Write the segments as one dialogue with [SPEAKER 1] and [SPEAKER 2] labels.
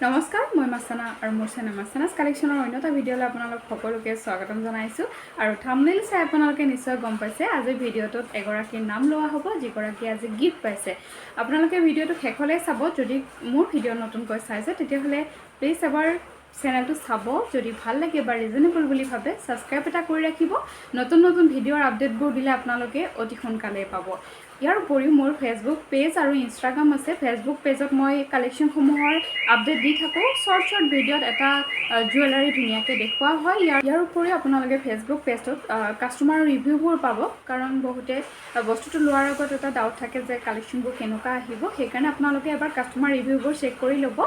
[SPEAKER 1] নমস্কাৰ মই মাছানা আৰু মোৰ চেনেল মাছানাছ কালেকশ্যনৰ অন্যটা ভিডিঅ'লৈ আপোনালোক সকলোকে স্বাগতম জনাইছোঁ আৰু থাম্বনেইল চাই আপোনালোকে নিশ্চয় গম পাইছে আজিৰ ভিডিঅ'টোত এগৰাকীৰ নাম লোৱা হ'ব যিগৰাকী আজি গিফ্ট পাইছে আপোনালোকে ভিডিঅ'টো শেষলৈ চাব যদি মোৰ ভিডিঅ' নতুনকৈ চাইছে তেতিয়াহ'লে প্লিজ এবাৰ চেনেলটো চাব যদি ভাল লাগে বা ৰিজনেবল বুলি ভাবে সাবস্ক্ৰাইব এটা কৰি ৰাখিব নতুন নতুন ভিডিঅ'ৰ আপডেটবোৰ দিলে আপোনালোকে অতি সোনকালে পাব ইয়াৰ উপৰিও মোৰ ফেসবুক পেজ আৰু ইনষ্টাগ্ৰাম আছে ফেসবুক পেজত মই কালেকশ্যনসমূহৰ আপডেট দি থাকোঁ শৰ্ট ভিডিঅ'ত এটা জুৱেলাৰী ধুনীয়াকৈ দেখুওৱা হয় ইয়াৰ উপৰিও আপোনালোকে ফেসবুক পেজত কাষ্টমাৰ ৰিভিউবোৰ পাব কাৰণ বহুতে বস্তুটো লোৱাৰ আগত এটা ডাউট থাকে যে কালেকশ্যনবোৰ কেনেকুৱা আহিব সেইকাৰণে আপোনালোকে এবাৰ কাষ্টমাৰ ৰিভিউবোৰ চেক কৰি ল'ব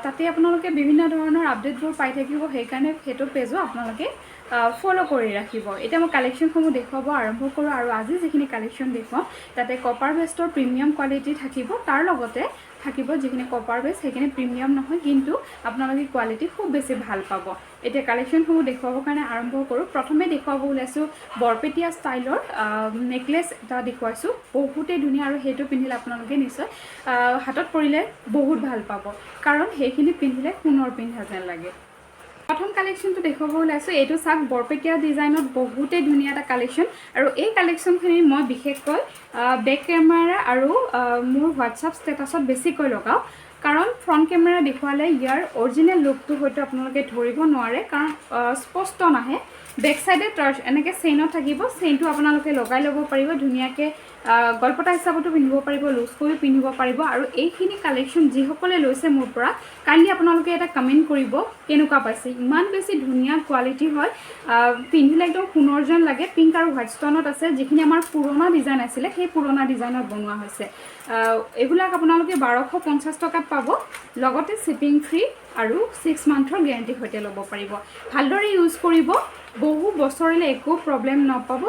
[SPEAKER 1] তাতে আপোনালোকে বিভিন্ন ধৰণৰ আপডেটবোৰ পাই থাকিব সেইকাৰণে সেইটো পেজো আপোনালোকে ফলো কৰি ৰাখিব এতিয়া মই কালেকশ্যনসমূহ দেখুৱাব আৰম্ভ কৰোঁ আৰু আজি যিখিনি কালেকশ্যন দেখুৱাম তাতে কপাৰ বেষ্টৰ প্ৰিমিয়াম কোৱালিটি থাকিব তাৰ লগতে থাকিব যিখিনি কপাৰ বেষ্ট সেইখিনি প্ৰিমিয়াম নহয় কিন্তু আপোনালোকে কোৱালিটি খুব বেছি ভাল পাব এতিয়া কালেকশ্যনসমূহ দেখুৱাবৰ কাৰণে আৰম্ভ কৰোঁ প্ৰথমে দেখুৱাব ওলাইছোঁ বৰপেটীয়া ষ্টাইলৰ নেকলেছ এটা দেখুৱাইছোঁ বহুতেই ধুনীয়া আৰু সেইটো পিন্ধিলে আপোনালোকে নিশ্চয় হাতত পৰিলে বহুত ভাল পাব কাৰণ সেইখিনি পিন্ধিলে সোণৰ পিন্ধা যেন লাগে প্ৰথম কালেকশ্যনটো দেখুৱাব ওলাইছোঁ এইটো চাওক বৰপেটীয়া ডিজাইনত বহুতেই ধুনীয়া এটা কালেকশ্যন আৰু এই কালেকশ্যনখিনি মই বিশেষকৈ বেক কেমেৰা আৰু মোৰ হোৱাটছআপ ষ্টেটাছত বেছিকৈ লগাওঁ কাৰণ ফ্ৰণ্ট কেমেৰা দেখুৱালে ইয়াৰ অৰিজিনেল লুকটো হয়তো আপোনালোকে ধৰিব নোৱাৰে কাৰণ স্পষ্ট নাহে বেক সাইডে এনেকৈ চেইনত থাকিব চেইনটো আপোনালোকে লগাই ল'ব পাৰিব ধুনীয়াকৈ গলপতা হিচাপতো পিন্ধিব পাৰিব লুজ কৰিও পিন্ধিব পাৰিব আৰু এইখিনি কালেকশ্যন যিসকলে লৈছে মোৰ পৰা কাইণ্ডলি আপোনালোকে এটা কমেণ্ট কৰিব কেনেকুৱা পাইছে ইমান বেছি ধুনীয়া কোৱালিটি হয় পিন্ধিলে একদম সোণৰ যেন লাগে পিংক আৰু হোৱাইট ষ্টনত আছে যিখিনি আমাৰ পুৰণা ডিজাইন আছিলে সেই পুৰণা ডিজাইনত বনোৱা হৈছে এইবিলাক আপোনালোকে 1250 টকাত পাব লগতে শ্বিপিং ফ্ৰী আৰু 6 মান্থৰ গেৰাণ্টি সৈতে ল'ব পাৰিব ভালদৰে ইউজ কৰিব বহু বছৰলৈ একো প্ৰব্লেম নাপাব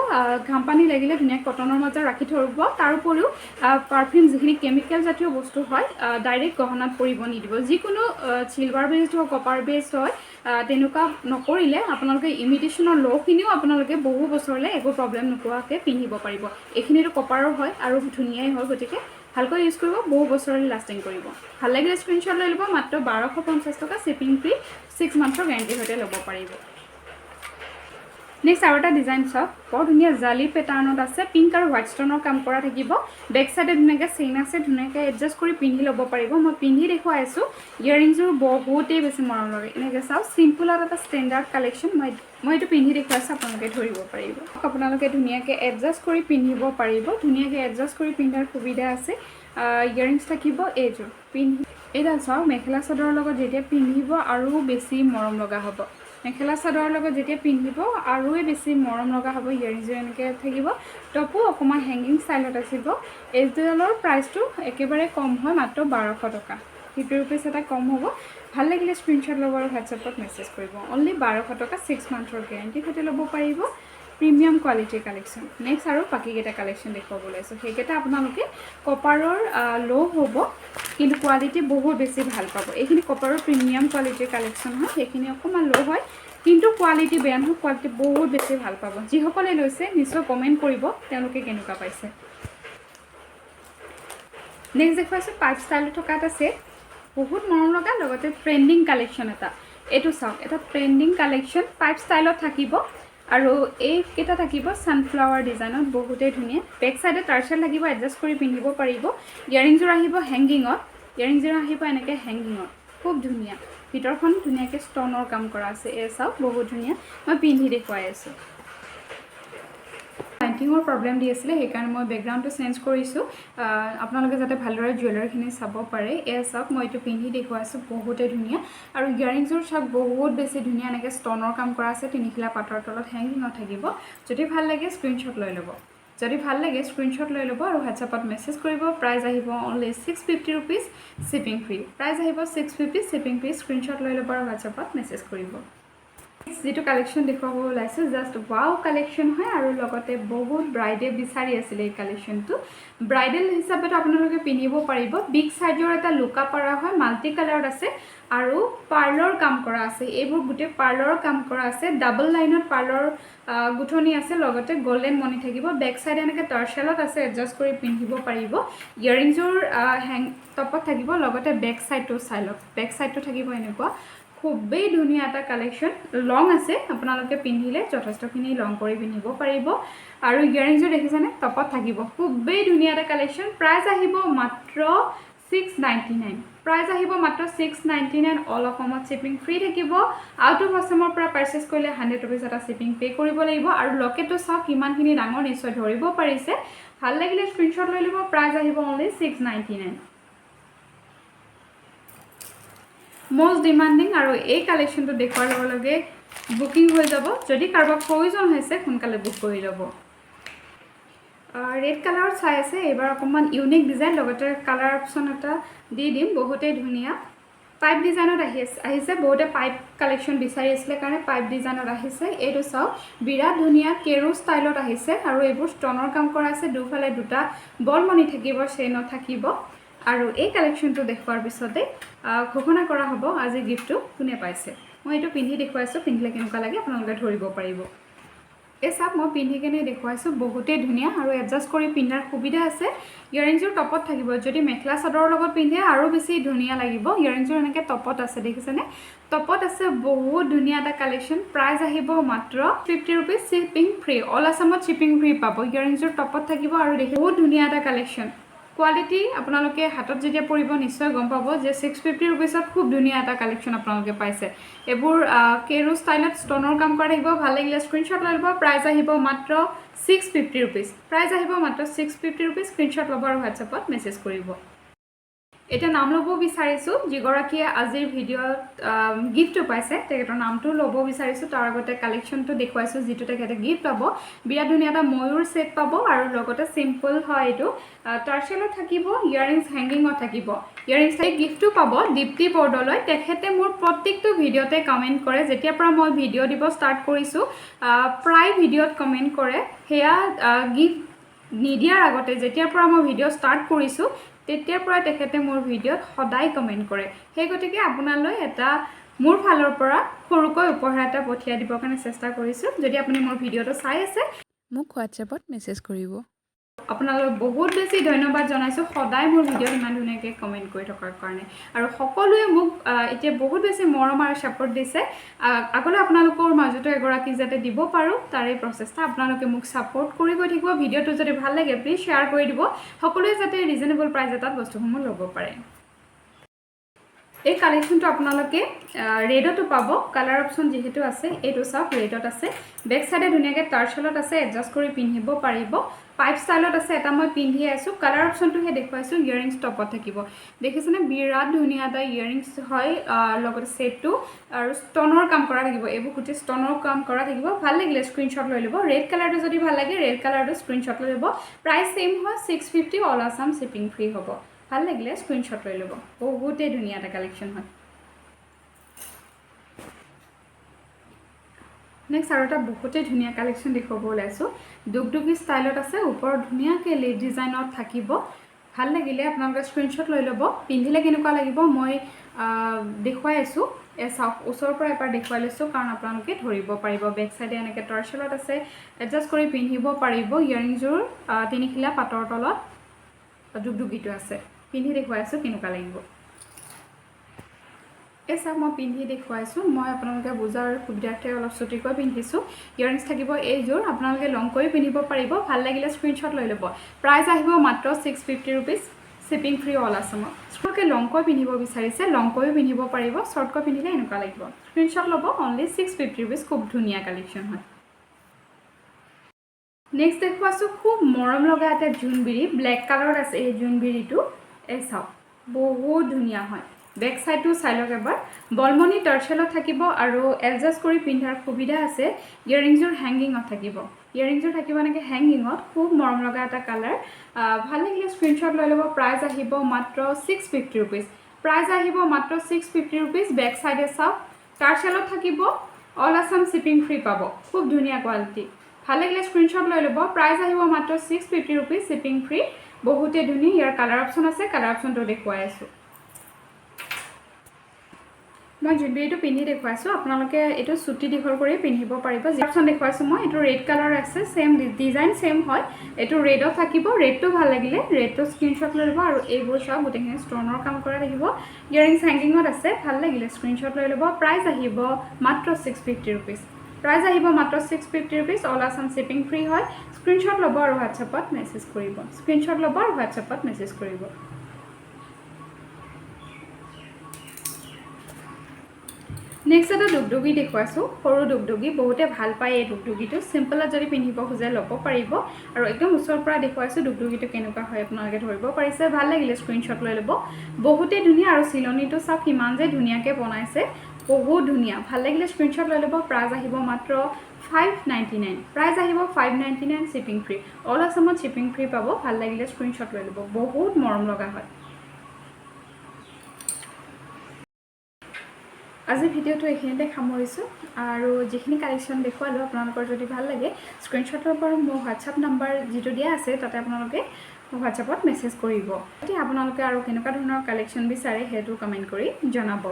[SPEAKER 1] ঘাম পানী লাগিলে ধুনীয়া কটনৰ মাজত ৰাখি থব তাৰ উপৰিও পাৰফিউম যিখিনি কেমিকেল জাতীয় বস্তু হয় ডাইৰেক্ট গহনাত পৰিব নিদিব যিকোনো চিলভাৰ বেছড হয় কপাৰ বেছড হয় তেনেকুৱা নকৰিলে আপোনালোকে ইমিটেশ্যনৰ লখিনিও আপোনালোকে বহু বছৰলৈ একো প্ৰব্লেম নোপোৱাকৈ পিন্ধিব পাৰিব এইখিনিতো কপাৰৰ হয় আৰু ধুনীয়াই হয় গতিকে ভালকৈ ইউজ কৰিব বহু বছৰলৈ লাষ্টিং কৰিব ভাল লাগিলে স্ক্ৰীনশ্বট লৈ ল'ব মাত্ৰ 1250 টকা শ্বিপিং ফ্ৰী 6 মান্থৰ গেৰাণ্টি সৈতে ল'ব পাৰিব নেক্সট আৰু এটা ডিজাইন চাওক বৰ ধুনীয়া জালি পেটাৰ্ণত আছে পিংক আৰু হোৱাইট ষ্টনৰ কাম কৰা থাকিব বেক চাইডে ধুনীয়াকৈ চেইন আছে ধুনীয়াকৈ এডজাষ্ট কৰি পিন্ধি ল'ব পাৰিব মই পিন্ধি দেখুৱাই আছোঁ ইয়েৰিংছবোৰ বহুতেই বেছি মৰম লাগে এনেকৈ চাওক চিম্পুলত এটা ষ্টেণ্ডাৰ্ড কালেকশ্যন মই এইটো পিন্ধি দেখুৱাইছোঁ আপোনালোকে ধৰিব পাৰিব আপোনালোকে ধুনীয়াকৈ এডজাষ্ট কৰি পিন্ধিব পাৰিব ধুনীয়াকৈ এডজাষ্ট কৰি পিন্ধাৰ সুবিধা আছে ইয়েৰিংছ থাকিব এইযোৰ পিন্ধি এইডাল চাওক মেখেলা চাদৰৰ লগত যেতিয়া পিন্ধিব আৰু বেছি মৰম লগা হ'ব মেখেলা চাদৰৰ লগত যেতিয়া পিন্ধিব আৰুৱে বেছি মৰম লগা হ'ব ইয়েৰিংছযোৰ এনেকৈ থাকিব টপো অকণমান হেংগিং ষ্টাইলত আহিব এইডালৰ প্ৰাইচটো একেবাৰে কম হয় মাত্ৰ 1200 টকা 50 ৰুপিজ এটা কম হ'ব ভাল লাগিলে স্ক্ৰীনশ্বট ল'ব আৰু হোৱাটছএপত মেছেজ কৰিব অনলি 1200 টকা 6 মান্থৰ গেৰাণ্টি সৈতে ল'ব পাৰিব প্ৰিমিয়াম কোৱালিটিৰ কালেকশ্যন নেক্সট আৰু বাকীকেইটা কালেকশ্যন দেখুৱাব ওলাইছোঁ সেইকেইটা আপোনালোকে কপাৰৰ ল' হ'ব কিন্তু কোৱালিটি বহুত বেছি ভাল পাব এইখিনি কপাৰৰ প্ৰিমিয়াম কোৱালিটিৰ কালেকশ্যন হয় সেইখিনি অকণমান ল' হয় কিন্তু কোৱালিটি বেয়া নহয় কোৱালিটি বহুত বেছি ভাল পাব যিসকলে লৈছে নিশ্চয় কমেণ্ট কৰিব তেওঁলোকে কেনেকুৱা পাইছে নেক্সট দেখুৱাইছোঁ পাইপ ষ্টাইলত থকা এটা ছেট বহুত মৰম লগা লগতে ট্ৰেণ্ডিং কালেকশ্যন এটা এইটো চাওক এটা ট্ৰেণ্ডিং কালেকশ্যন পাইপ ষ্টাইলত থাকিব আৰু এইকেইটা থাকিব ছানফ্লাৱাৰ ডিজাইনত বহুতেই ধুনীয়া বেক চাইডে টাৰ্চেল লাগিব এডজাষ্ট কৰি পিন্ধিব পাৰিব ইয়েৰিংযোৰ আহিব হেংগিঙত ইয়েৰিংযোৰ আহিব এনেকৈ হেংগিঙত খুব ধুনীয়া ভিতৰখন ধুনীয়াকৈ ষ্টনৰ কাম কৰা আছে এই চাওক বহুত ধুনীয়া মই পিন্ধি দেখুৱাই আছোঁ লাইটিঙৰ প্ৰব্লেম দি আছিলে সেইকাৰণে মই বেকগ্ৰাউণ্ডটো চেঞ্জ কৰিছোঁ আপোনালোকে যাতে ভালদৰে জুৱেলাৰীখিনি চাব পাৰে এয়া চাওক মই এইটো পিন্ধি দেখুৱাইছোঁ বহুতেই ধুনীয়া আৰু ইয়েৰিংছযোৰ চাওক বহুত বেছি ধুনীয়া এনেকৈ ষ্টনৰ কাম কৰা আছে তিনিখিলা পাতৰ তলত হেংগিঙত থাকিব যদি ভাল লাগে স্ক্ৰীনশ্বট লৈ ল'ব আৰু হোৱাটছএপত মেছেজ কৰিব প্ৰাইচ আহিব only 650 rupees shipping free price আহিব 650 শ্বিপিং ফ্ৰী স্ক্ৰীনশ্বট লৈ ল'ব আৰু হোৱাটছএপত মেছেজ কৰিব নেক্সট যেটো কালেকশন দেখাব ওলাইছো জাস্ট ওয়াও কালেকশন হয় আৰু লগতে বহুত ব্ৰাইডে বিচাৰি আছিল এই কালেকশনটো ব্ৰাইডাল হিচাপে আপোনালোকে পিনিব পাৰিব বিগ সাইজৰ এটা লুকা পাৰা হয় মাল্টি কালাৰত আছে আৰু পাৰ্লৰ কাম কৰা আছে এইবোৰ গুটে পাৰ্লৰ কাম কৰা আছে ডাবল লাইনত পাৰ্লৰ গুঠনি আছে লগতে গোল্ডেন মনি থাকিব বেক সাইড এনেকে টাৰ্সেলত আছে এডজাস্ট কৰি পিনিব পাৰিব ইয়াৰিংছৰ হ্যাং টপত থাকিব লগতে বেক সাইডটো চাইলক বেক সাইডটো থাকিব এনেকুৱা খুবেই ধুনীয়া এটা কালেকশন লং আছে আপোনালোকে পিন্ধিলে যথেষ্টখিনি লং কৰি পিন্ধিব পাৰিব আৰু ইয়াৰিংছৰ দেখিছানে টপত থাকিব খুবেই ধুনীয়া এটা কালেকশন প্ৰাইস আহিব মাত্ৰ 699 প্ৰাইস আহিব মাত্ৰ 699 অল অসমত শিপিং ফ্ৰী থাকিব আউট অফ আসামৰ পৰা পাৰচেজ কৰিলে 100 रुपीस এটা শিপিং পে কৰিব লাগিব আৰু লকেটটো সব কিমানখিনি ডাঙৰ নিশ্চয় ধৰিব পাৰিছে ভাল লাগিলে স্ক্ৰিনশ্বট লৈ লব প্ৰাইস আহিব অনলি 699 most demanding আৰু এই কালেকশনটো দেখুৱাৰ লগে লগে বুকিং হৈ যাব যদি কাৰোবাক প্ৰয়োজন হৈছে সোনকালে বুক কৰি ল'ব ৰেড কালাৰ চাই আছে এবাৰ অকমান ইউনিক ডিজাইন লগতে কালাৰ অপচন এটা দি দিম বহুতে ধুনীয়া পাইপ ডিজাইনত আহিছে বহুতে পাইপ কালেকশন বিচাৰি আছিল কাৰণে পাইপ ডিজাইনত আহিছে এইটো চাও বিৰাট ধুনীয়া কেৰু ষ্টাইলত আহিছে আৰু এইবোৰ ষ্টনৰ কাম কৰা আছে দুফালে দুটা বল মনি থাকিব চেইন থাকিব আৰু এই কালেকশনটো দেখুৱাৰ পিছতে ঘোষণা কৰা হ'ব আজি গিফটটো কোনে পাইছে মই এটো পিন্ধি দেখুৱাইছো পিন্ধিলে কেনেকুৱা লাগে আপোনালোকে ধৰিব পাৰিব এই সব মই পিন্ধি কেনে দেখুৱাইছো বহুতে ধুনীয়া আৰু এডজাস্ট কৰি পিন্ধাৰ সুবিধা আছে ইয়াৰিংছৰ টপত থাকিব যদি মেখলা চাদৰৰ লগত পিন্ধে আৰু বেছি ধুনীয়া লাগিব ইয়াৰিংছৰ এনেকে টপত আছে দেখিছেনে টপত আছে বহুত ধুনীয়া এটা কালেকশন প্ৰাইস আহিব মাত্ৰ 50 रुपीस শিপিং ফ্ৰী অল আসামত শিপিং ফ্ৰী পাব ইয়াৰিংছৰ টপত থাকিব আৰু দেখি বহুত ধুনীয়া এটা কালেকশন কোৱালিটি আপোনালোকে হাতত যেতিয়া পৰিব নিশ্চয় গম পাব যে 650 रुपीसত খুব ধুনীয়া এটা কালেকশন আপোনালোকে পাইছে এবোৰ কেৰু ষ্টাইলত ষ্টনৰ কাম কৰা থাকিব ভাল লাগিলে স্ক্ৰিনশ্বট লৈ লব প্ৰাইস আহিব মাত্ৰ 650 रुपीस প্ৰাইস আহিব মাত্ৰ 650 रुपीस স্ক্ৰিনশ্বট লব আৰু WhatsAppত মেছেজ কৰিব এটা নাম লব বিচাৰিছো যিগৰাকীয়ে আজিৰ ভিডিঅ'ত গিফট পাইছে তেখেতৰ নামটো লব বিচাৰিছো তাৰ আগতে কালেকশনটো দেখুৱাইছো যেটো তেখেতে গিফট পাব বিৰাট ধুনীয়া এটা ময়ূৰ সেট পাব আৰু লগতে সিম্পল হয় এটো টাৰ্সেলত থাকিব ইয়াৰিংছ হ্যাঙ্গিংত থাকিব ইয়াৰিংছ এই গিফটটো পাব দীপ্তি বৰদলৈ তেখেতে মোৰ প্ৰত্যেকটো ভিডিঅ'তে কমেন্ট কৰে যেতিয়া পৰা মই ভিডিঅ' দিব ষ্টাৰ্ট কৰিছো প্ৰায় ভিডিঅ'ত কমেন্ট কৰে হেয়া গিফট নিদিয়াৰ আগতে যেতিয়া পৰা মই ভিডিঅ' ষ্টাৰ্ট কৰিছো তেতিয়াৰ পৰা তেখেতে মোৰ ভিডিঅ'ত সদায় কমেন্ট কৰে সেই গতিকে আপোনালৈ এটা মোৰ ফালৰ পৰা সৰুকৈ উপহাৰ এটা পঠিয়াই দিবৰ কাৰণে চেষ্টা কৰিছো যদি আপুনি মোৰ ভিডিঅ'টো চাই আছে মোক WhatsAppত মেছেজ কৰিব আপোনালৈ বহুত বেছি ধন্যবাদ জনাইছো সদায় মোৰ ভিডিঅ' ইমান ধুনীয়াকৈ কমেন্ট কৰি থকাৰ কাৰণে আৰু সকলোৱে মোক এতিয়া বহুত বেছি মৰম আৰু সাপোৰ্ট দিছে আগলৈ আপোনালোকৰ মাজতে এগৰাকী যাতে দিব পাৰো তাৰে প্ৰচেষ্টা আপোনালোকে মোক সাপোৰ্ট কৰি গৈ থাকিব ভিডিঅ'টো যদি ভাল লাগে প্লিজ শেয়াৰ কৰি দিব সকলোৱে যাতে ৰিজনেবল প্ৰাইস এটাত বস্তুসমূহ ল'ব পাৰে এই কালেকশনটো আপোনালোকে ৰেডতো পাব কালাৰ অপচন যেহেতু আছে এইটো সব ৰেডত আছে বেক সাইডে ধুনীয়াকে টাৰ্সেলত আছে এডজাস্ট কৰি পিন্ধিব পাৰিব পাইপ ষ্টাইলত আছে এটা মই পিন্ধি আছো কালাৰ অপচনটো হে দেখুৱাইছো ইয়াৰিংছ টপত থাকিব দেখিছেনে বিৰাট ধুনীয়া এটা ইয়াৰিংছ হয় লগতে সেটটো আৰু ষ্টনৰ কাম কৰা থাকিব এইবোৰ কুটি ষ্টনৰ কাম কৰা থাকিব ভাল লাগিলে স্ক্ৰিনশ্বট লৈ লব ৰেড কালাৰটো যদি ভাল লাগে ৰেড কালাৰটো স্ক্ৰিনশ্বট লৈ লব প্ৰাইস সেম হয় 650 অল আসাম শিপিং ফ্ৰী হ'ব ভাল লাগিলে স্ক্ৰিনশ্বট লৈ লব বহুতে ধুনীয়া এটা কালেকশন হয় নেক্সট আৰু এটা বহুতে ধুনীয়া কালেকশন দেখাব ওলাইছো দুগদুগি ষ্টাইলত আছে ওপৰত ধুনীয়াকে লেড ডিজাইনত থাকিব ভাল লাগিলে আপোনালোকে স্ক্ৰিনশ্বট লৈ লব পিন্ধিলে কেনেকুৱা লাগিব মই দেখুৱাই আছো এসা ওচৰৰ পৰা এবাৰ দেখুৱাই লৈছো কাৰণ আপোনালোকে ধৰিব পাৰিব বেক সাইডে এনেকে টাৰ্সেলত আছে এডজাস্ট কৰি পিন্ধিব পাৰিব ইয়াৰিংছৰ তিনিখিলা পাটৰ তলত দুগদুগিটো আছে পিন্ধি দেখুৱাই আছো কেনেকুৱা লাগিব এসা মই পিন্ধি দেখুৱাইছো মই আপোনালোকে বুজাৰ সুবিধাতে অলপ ছুটিকৈ পিন্ধিছো ইয়াৰিংছ থাকিব এইজোৰ আপোনালোকে লং কৰি পিন্ধিব পাৰিব ভাল লাগিলে স্ক্ৰিনশ্বট লৈ লব প্ৰাইস আহিব মাত্ৰ 650 रुपीस শিপিং ফ্ৰী অল আসামত স্কৰকে লং কৈ পিন্ধিব বিচাৰিছে লং কৈ পিন্ধিব পাৰিব শৰ্ট কৈ পিন্ধিলে এনেকুৱা লাগিব স্ক্ৰিনশ্বট লব অনলি 650 रुपीस খুব ধুনীয়া কালেকশন হয় নেক্সট দেখুৱাছো খুব মৰম লগা এটা জুনবিৰি ব্ল্যাক কালাৰত আছে এই জুনবিৰিটো এসা বহুত ধুনীয়া হয় বেক সাইডটো চাইলক এবাৰ বলমনি টাৰ্সেলত থাকিব আৰু এডজাস্ট কৰি পিন্ধাৰ সুবিধা আছে ইয়াৰিংছৰ হ্যাঙ্গিংত থাকিব ইয়াৰিংছৰ থাকিব নেকি হ্যাঙ্গিংত খুব মৰম লগা এটা কালাৰ ভাল লাগিলে স্ক্ৰিনশ্বট লৈ লব প্ৰাইস আহিব মাত্ৰ 650 रुपीस প্ৰাইস আহিব মাত্ৰ 650 रुपीस বেক সাইডে চাও টাৰ্সেলত থাকিব অল আছাম শিপিং ফ্ৰী পাব খুব ধুনীয়া কোৱালিটি ভাল লাগিলে স্ক্ৰীনশ্বট লৈ ল'ব প্ৰাইচ আহিব মাত্ৰ 650 ৰুপিজ শিপিং ফ্ৰী বহুতে ধুনীয়া ইয়াৰ কালাৰ অপশ্যন আছে কালাৰ অপশ্যনটো দেখুৱাই আছোঁ মই জুৱেলাৰীটো পিন্ধি দেখুৱাইছোঁ আপোনালোকে এইটো চুটি দীঘল কৰি পিন্ধিব পাৰিব যি অপশ্যন দেখুৱাইছোঁ মই এইটো ৰেড কালাৰ আছে সেম ডিজাইন সেম হয় এইটো ৰেডত থাকিব ৰেডটো ভাল লাগিলে ৰেডটো স্ক্ৰীনশ্বট লৈ ল'ব আৰু এইবোৰ চাওক গোটেইখিনি ষ্টনৰ কাম কৰা থাকিব ইয়াৰিংছ হেংগিঙত আছে ভাল লাগিলে স্ক্ৰীনশ্বট লৈ ল'ব প্ৰাইচ আহিব মাত্ৰ 650 ৰুপিজ প্ৰাইচ আহিব মাত্ৰ 650 rupees all Assam shipping free হয় স্ক্ৰীনশ্বট ল'ব আৰু হোৱাটছএপত মেছেজ কৰিব স্ক্ৰীনশ্বট ল'ব আৰু হোৱাটছএপত মেছেজ কৰিব নেক্সট এটা ডুগডুগি দেখুৱাইছোঁ সৰু ডুগডুগি বহুতে ভাল পায় এই ডুগডুগিটো চিম্পলত যদি পিন্ধিব খোজে ল'ব পাৰিব আৰু একদম ওচৰৰ পৰা দেখুৱাইছোঁ ডুগডুগিটো কেনেকুৱা হয় আপোনালোকে ধৰিব পাৰিছে ভাল লাগিলে স্ক্ৰীনশ্বট লৈ ল'ব বহুতে ধুনীয়া আৰু চিলনিটো চাওক কিমান যে ধুনীয়াকৈ বনাইছে বহুত ধুনীয়া ভাল লাগিলে স্ক্ৰীনশ্বট লৈ ল'ব প্ৰাইচ আহিব মাত্ৰ 599 প্ৰাইচ আহিব 599 শিপিং ফ্ৰী অল আছামত শিপিং ফ্ৰী পাব ভাল লাগিলে স্ক্ৰীনশ্বট লৈ ল'ব বহুত মৰম লগা হয় আজি ভিডিওটো এইখিনিতে সামৰিছোঁ আৰু যিখিনি কালেকশ্যন দেখুৱালোঁ আপোনালোকৰ যদি ভাল লাগে স্ক্ৰীনশ্বটৰ পৰা মোৰ হোৱাটছআপ নাম্বাৰ যিটো দিয়া আছে তাতে আপোনালোকে হোৱাটছআপত মেছেজ কৰিব যদি আপোনালোকে আৰু কেনেকুৱা ধৰণৰ কালেকশ্যন বিচাৰে সেইটো কমেণ্ট কৰি জনাব